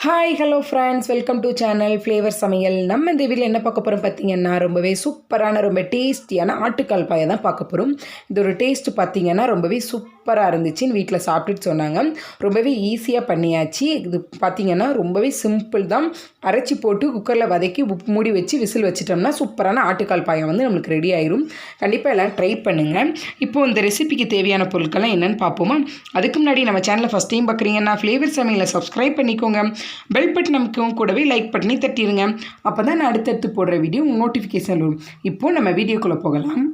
Hi hello friends, welcome to channel flavour சமையல். நம்ம இந்த வீடியோவில் என்ன பார்க்க போகிறோம் பார்த்தீங்கன்னா, ரொம்பவே சூப்பரான ரொம்ப டேஸ்டியான ஆட்டுக்கால் பாயை தான் பார்க்க போகிறோம். இதோட டேஸ்ட்டு பார்த்தீங்கன்னா ரொம்பவே சூப்பராக இருந்துச்சுன்னு வீட்டில் சாப்பிட்டுட்டு சொன்னாங்க. ரொம்பவே ஈஸியாக பண்ணியாச்சு. இது பார்த்தீங்கன்னா ரொம்பவே சிம்பிள் தான். அரைச்சி போட்டு குக்கரில் வதக்கி உப்பு மூடி வச்சு விசில் வச்சிட்டோம்னா சூப்பரான ஆட்டுக்கால் பாயை வந்து நம்மளுக்கு ரெடி ஆயிரும். கண்டிப்பாக எல்லாம் ட்ரை பண்ணுங்கள். இப்போது இந்த ரெசிபிக்கு தேவையான பொருட்கள்லாம் என்னென்னு பார்ப்போமா? அதுக்கு முன்னாடி நம்ம சேனலை ஃபஸ்ட் டைம் பார்க்குறீங்கன்னா ஃப்ளேவர் சமையலை சப்ஸ்கிரைப் பண்ணிக்கோங்க. பெல் பட்டன் நமக்கும் கூடவே லைக் பண்ணி தட்டிடுங்க. அப்போ தான் நான் அடுத்தடுத்து போடுற வீடியோ நோட்டிஃபிகேஷன் வரும். இப்போது நம்ம வீடியோக்குள்ளே போகலாம்.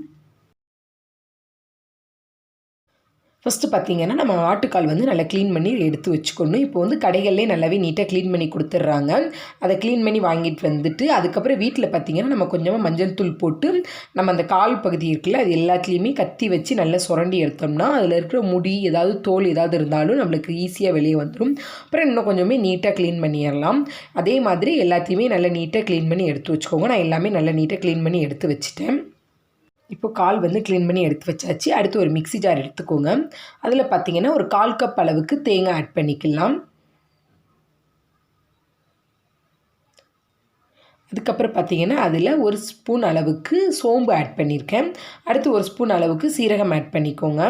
ஃபஸ்ட்டு பார்த்திங்கன்னா, நம்ம ஆட்டுக்கால் வந்து நல்லா க்ளீன் பண்ணி எடுத்து வச்சுக்கணும். இப்போ வந்து கடைகள்லேயே நல்லாவே நீட்டாக க்ளீன் பண்ணி கொடுத்துட்றாங்க. அதை க்ளீன் பண்ணி வாங்கிட்டு வந்துட்டு அதுக்கப்புறம் வீட்டில் பார்த்திங்கன்னா நம்ம கொஞ்சமாக மஞ்சள் தூள் போட்டு நம்ம அந்த கால் பகுதி இருக்குல்ல, அது எல்லாத்துலேயுமே கத்தி வச்சு நல்லா சுரண்டி எடுத்தோம்னா அதில் இருக்கிற முடி ஏதாவது தோல் ஏதாவது இருந்தாலும் நம்மளுக்கு ஈஸியாக வெளியே வந்துடும். அப்புறம் இன்னும் கொஞ்சமே நீட்டாக க்ளீன் பண்ணிடலாம். அதே மாதிரி எல்லாத்தையுமே நல்லா நீட்டாக க்ளீன் பண்ணி எடுத்து வச்சுக்கோங்க. நான் எல்லாமே நல்லா நீட்டாக க்ளீன் பண்ணி எடுத்து வச்சுட்டேன். இப்போ கால் வந்து க்ளீன் பண்ணி எடுத்து வச்சாச்சு. அடுத்து ஒரு மிக்ஸி ஜார் எடுத்துக்கோங்க. அதில் பார்த்திங்கன்னா ஒரு 1/4 கப் அளவுக்கு தேங்காய் ஆட் பண்ணிக்கலாம். அதுக்கப்புறம் பார்த்திங்கன்னா அதில் 1 ஸ்பூன் அளவுக்கு சோம்பு ஆட் பண்ணியிருக்கேன். அடுத்து 1 ஸ்பூன் அளவுக்கு சீரகம் ஆட் பண்ணிக்கோங்க.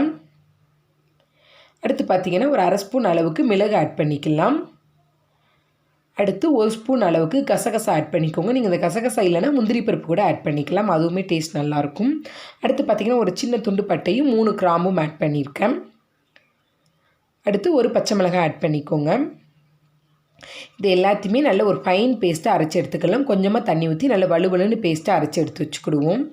அடுத்து பார்த்திங்கன்னா ஒரு 1/2 ஸ்பூன் அளவுக்கு மிளகு ஆட் பண்ணிக்கலாம். அடுத்து 1 ஸ்பூன் அளவுக்கு கசகசா ஆட் பண்ணிக்கோங்க. நீங்கள் இந்த கசகசா இல்லைனா முந்திரி பருப்பு கூட ஆட் பண்ணிக்கலாம், அதுவுமே டேஸ்ட் நல்லாயிருக்கும். அடுத்து பார்த்திங்கன்னா ஒரு சின்ன துண்டு பட்டையும் 3 கிராம்பும் ஆட் பண்ணியிருக்கேன். அடுத்து ஒரு பச்சை மிளகாய் ஆட் பண்ணிக்கோங்க. இது எல்லாத்தையுமே நல்ல ஒரு ஃபைன் பேஸ்ட்டாக அரைச்சி எடுத்துக்கலாம். கொஞ்சமாக தண்ணி ஊற்றி நல்ல வலுவலுன்னு பேஸ்ட்டாக அரைச்சி எடுத்து வச்சுக்கிடுவோம்.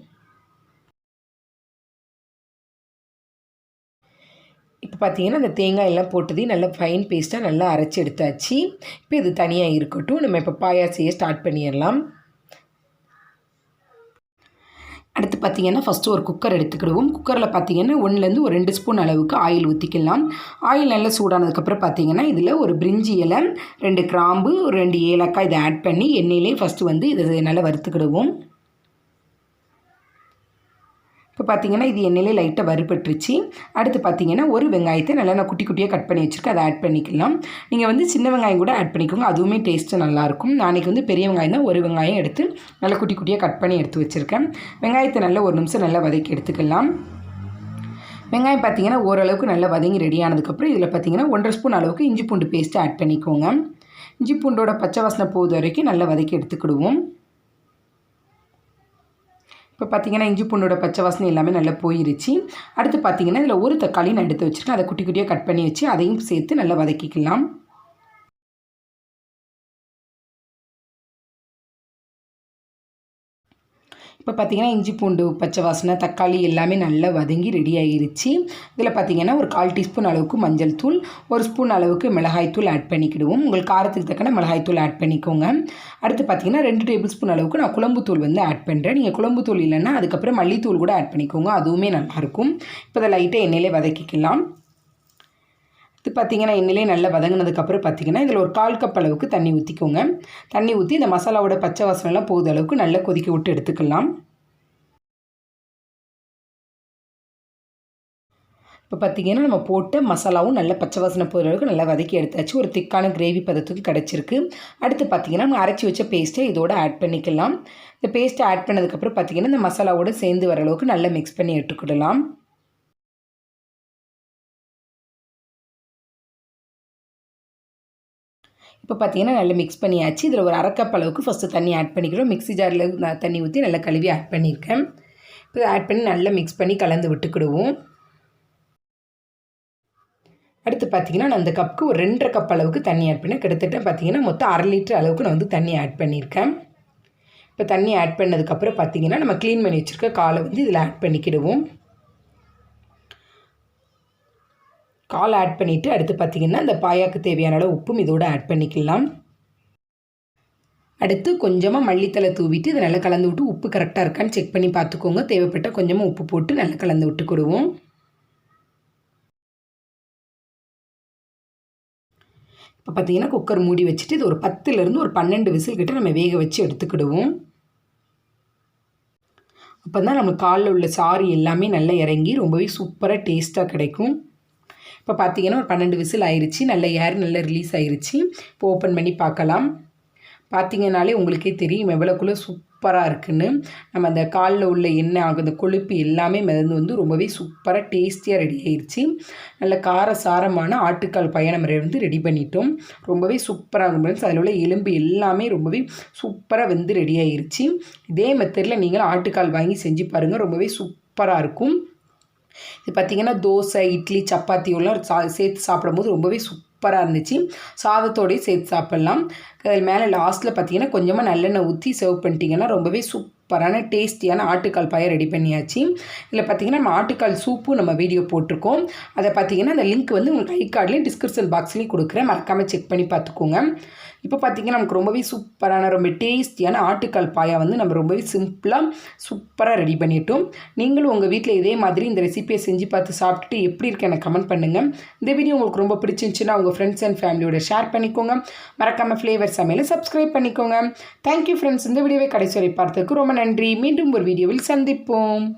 இப்போ பார்த்திங்கன்னா அந்த தேங்காய் எல்லாம் போட்டதையும் நல்லா ஃபைன் பேஸ்ட்டாக நல்லா அரைச்சி எடுத்தாச்சு. இப்போ இது தனியாக இருக்கட்டும். நம்ம இப்போ பாயா செய்ய ஸ்டார்ட் பண்ணிடலாம். அடுத்து பார்த்திங்கன்னா ஃபஸ்ட்டு ஒரு குக்கர் எடுத்துக்கிடுவோம். குக்கரில் பார்த்திங்கன்னா 1லேருந்து ஒரு 2 ஸ்பூன் அளவுக்கு ஆயில் ஊற்றிக்கலாம். ஆயில் நல்லா சூடானதுக்கப்புறம் பார்த்திங்கன்னா இதில் ஒரு பிரிஞ்சி இலை, 2 கிராம்பு, 2 ஏலக்காய் இதை ஆட் பண்ணி எண்ணெயிலே ஃபஸ்ட்டு வந்து இதை நல்லா வறுத்துக்கிடுவோம். இப்போ பார்த்திங்கன்னா இது எண்ணெயிலே லைட்டாக வறுபட்டுருச்சு. அடுத்து பார்த்திங்கன்னா ஒரு வெங்காயத்தை நல்லா நான் குட்டி குட்டியாக கட் பண்ணி வச்சுருக்கேன், அதை ஆட் பண்ணிக்கலாம். நீங்கள் வந்து சின்ன வெங்காயம் கூட ஆட் பண்ணிக்கோங்க, அதுவுமே டேஸ்ட்டு நல்லாயிருக்கும். நாளைக்கு வந்து பெரிய வெங்காயம் தான், ஒரு வெங்காயம் எடுத்து நல்லா குட்டி குட்டியாக கட் பண்ணி எடுத்து வச்சுருக்கேன். வெங்காயத்தை நல்லா 1 நிமிஷம் நல்லா வதக்கி எடுத்துக்கலாம். வெங்காயம் பார்த்திங்கன்னா ஓரளவுக்கு நல்லா வதங்கி ரெடி ஆனதுக்கப்புறம் இதில் பார்த்திங்கன்னா 1/2 ஸ்பூன் அளவுக்கு இஞ்சி பூண்டு பேஸ்ட்டு ஆட் பண்ணிக்கோங்க. இஞ்சி பூண்டோட பச்சை வாசனை போகுது வரைக்கும் நல்லா வதக்கி எடுத்துக்கிடுவோம். இப்போ பார்த்திங்கன்னா இஞ்சி பூண்டோட பச்சை வாசனை எல்லாமே நல்லா போயிருச்சு. அடுத்து பார்த்திங்கன்னா இதில் ஒரு தக்காளி நான் எடுத்து வச்சுருக்கேன், அதை குட்டி குட்டியாக கட் பண்ணி வச்சு அதையும் சேர்த்து நல்லா வதக்கிக்கலாம். இப்போ பார்த்திங்கன்னா இஞ்சி பூண்டு பச்சை வாசனை தக்காளி எல்லாமே நல்லா வதங்கி ரெடி ஆகிருச்சு. இதில் பார்த்திங்கன்னா ஒரு 1/4 டீஸ்பூன் அளவுக்கு மஞ்சள் தூள், 1 ஸ்பூன் அளவுக்கு மிளகாய்த்தூள் ஆட் பண்ணிக்கிடுவோம். உங்களுக்கு காரத்துக்கு தக்கன மிளகாய்த்தூள் ஆட் பண்ணிக்கோங்க. அடுத்து பார்த்திங்கன்னா 2 டேபிள் ஸ்பூன் அளவுக்கு நான் குழம்பு தூள் வந்து ஆட் பண்ணுறேன். நீங்கள் குழம்பு தூள் இல்லைன்னா அதுக்கப்புறம் மல்லித்தூள் கூட ஆட் பண்ணிக்கோங்க, அதுவுமே நல்லாயிருக்கும். இப்போ அதை லைட்டாக எண்ணெயிலே வதக்கிக்கலாம். இது பார்த்திங்கன்னா எண்ணெயிலே நல்லா வதங்கினதுக்கப்புறம் பார்த்திங்கன்னா இதில் ஒரு 1/4 கப் அளவுக்கு தண்ணி ஊற்றிக்கோங்க. தண்ணி ஊற்றி இந்த மசாலாவோட பச்சை வாசனைலாம் போகுது அளவுக்கு நல்லா கொதிக்க விட்டு எடுத்துக்கலாம். இப்போ பார்த்திங்கன்னா நம்ம போட்ட மசாலாவும் நல்ல பச்சை வாசனை போகிற அளவுக்கு நல்லா வதக்கி எடுத்தாச்சு. ஒரு திக்கான கிரேவி பதத்துக்கு கிடச்சிருக்கு. அடுத்து பார்த்திங்கன்னா நம்ம அரைச்சி வச்ச பேஸ்ட்டை இதோட ஆட் பண்ணிக்கலாம். இந்த பேஸ்ட்டை ஆட் பண்ணதுக்கப்புறம் பார்த்திங்கன்னா இந்த மசாலாவோடு சேர்ந்து வர அளவுக்கு நல்லா மிக்ஸ் பண்ணி எடுத்துக்கிடலாம். இப்போ பார்த்திங்கன்னா நல்லா மிக்ஸ் பண்ணியாச்சு. இதில் ஒரு 1/2 கப் அளவுக்கு ஃபஸ்ட்டு தண்ணி ஆட் பண்ணிக்கிறோம். மிக்ஸி ஜாரில் நான் தண்ணி ஊற்றி நல்லா கழுவி ஆட் பண்ணியிருக்கேன். இப்போ ஆட் பண்ணி நல்லா மிக்ஸ் பண்ணி கலந்து விட்டுக்கிடுவோம். அடுத்து பார்த்திங்கன்னா நான் அந்த கப்புக்கு ஒரு 2.5 கப் அளவுக்கு தண்ணி ஆட் பண்ணேன். கிட்டத்தட்ட பார்த்திங்கன்னா மொத்தம் 1/2 லிட்டர் அளவுக்கு நான் வந்து தண்ணி ஆட் பண்ணியிருக்கேன். இப்போ தண்ணி ஆட் பண்ணதுக்கப்புறம் பார்த்திங்கன்னா நம்ம க்ளீன் பண்ணி வச்சுருக்க காலை வந்து இதில் ஆட் பண்ணிக்கிடுவோம். கால் ஆட் பண்ணிவிட்டு அடுத்து பார்த்திங்கன்னா இந்த பாயாக்கு தேவையான அளவு உப்பும் இதோடு ஆட் பண்ணிக்கலாம். அடுத்து கொஞ்சமாக மல்லித்தலை தூவிட்டு இதை நல்லா கலந்து விட்டு உப்பு கரெக்டாக இருக்கான்னு செக் பண்ணி பார்த்துக்கோங்க. தேவைப்பட்ட கொஞ்சமாக உப்பு போட்டு நல்லா கலந்து விட்டுக்கிடுவோம். இப்போ பார்த்திங்கன்னா குக்கர் மூடி வச்சுட்டு இது ஒரு 10லேருந்து ஒரு 12 விசில் கிட்ட நம்ம வேக வச்சு எடுத்துக்கிடுவோம். அப்போ தான் நம்ம காலில் உள்ள சாறு எல்லாமே நல்லா இறங்கி ரொம்பவே சூப்பராக டேஸ்ட்டாக கிடைக்கும். இப்போ பார்த்தீங்கன்னா ஒரு 12 விசில் ஆயிடுச்சு. நல்ல ஏர் நல்லா ரிலீஸ் ஆயிடுச்சு. இப்போ ஓப்பன் பண்ணி பார்க்கலாம். பார்த்தீங்கன்னாலே உங்களுக்கே தெரியும் எவ்வளோக்குள்ள சூப்பராக இருக்குன்னு. நம்ம அந்த காலில் உள்ள எண்ணெய் அந்த கொழுப்பு எல்லாமே மிதந்து வந்து ரொம்பவே சூப்பராக டேஸ்டியாக ரெடி ஆயிடுச்சு. நல்ல காரசாரமான ஆட்டுக்கால் பாயா நம்ம வந்து ரெடி பண்ணிட்டோம். ரொம்பவே சூப்பராக இருக்கும் ஃப்ரெண்ட்ஸ். அதில் உள்ள எலும்பு எல்லாமே ரொம்பவே சூப்பராக வந்து ரெடி ஆயிடுச்சு. இதே மெத்தடில் நீங்கள் ஆட்டுக்கால் வாங்கி செஞ்சு பாருங்கள், ரொம்பவே சூப்பராக இருக்கும். இது பார்த்திங்கன்னா தோசை, இட்லி, சப்பாத்தியோலாம் சேர்த்து சாப்பிடும்போது ரொம்பவே சூப்பராக இருந்துச்சு. சாதத்தோடையும் சேர்த்து சாப்பிட்லாம். அதில் மேலே லாஸ்ட்டில் பார்த்திங்கன்னா கொஞ்சமாக நல்லெண்ணெய் ஊற்றி சர்வ் பண்ணிட்டீங்கன்னா ரொம்பவே சூப்பரான டேஸ்டியான ஆட்டுக்கால் பாயா ரெடி பண்ணியாச்சு. இதில் பார்த்திங்கன்னா நம்ம ஆட்டுக்கால் சூப்பும் நம்ம வீடியோ போட்டிருக்கோம். அதை பார்த்திங்கன்னா அந்த லிங்க் வந்து உங்களுக்கு ஐ கார்ட்லேயும் டிஸ்கிரிப்ஷன் பாக்ஸ்லேயும் கொடுக்குறேன், மறக்காமல் செக் பண்ணி பார்த்துக்கோங்க. இப்போ பார்த்திங்கன்னா நமக்கு ரொம்பவே சூப்பரான ரொம்ப டேஸ்டியான ஆட்டுக்கால் பாயா வந்து நம்ம ரொம்பவே சிம்பிளாக சூப்பராக ரெடி பண்ணிட்டோம். நீங்களும் உங்கள் வீட்டில் இதே மாதிரி இந்த ரெசிபியை செஞ்சு பார்த்து சாப்பிட்டுட்டு எப்படி இருக்கு எனக்கு கமெண்ட் பண்ணுங்கள். இந்த வீடியோ உங்களுக்கு ரொம்ப பிடிச்சிருந்துச்சுன்னா உங்கள் ஃப்ரெண்ட்ஸ் அண்ட் ஃபேமிலியோட ஷேர் பண்ணிக்கோங்க. மறக்காமல் ஃப்ளேவர் சமையலை சப்ஸ்கிரைப் பண்ணிக்கோங்க. Thank you friends. இந்த வீடியோவை கடைசி வரை பார்த்ததுக்கு ரொம்ப நன்றி. மீண்டும் ஒரு வீடியோவில் சந்திப்போம்.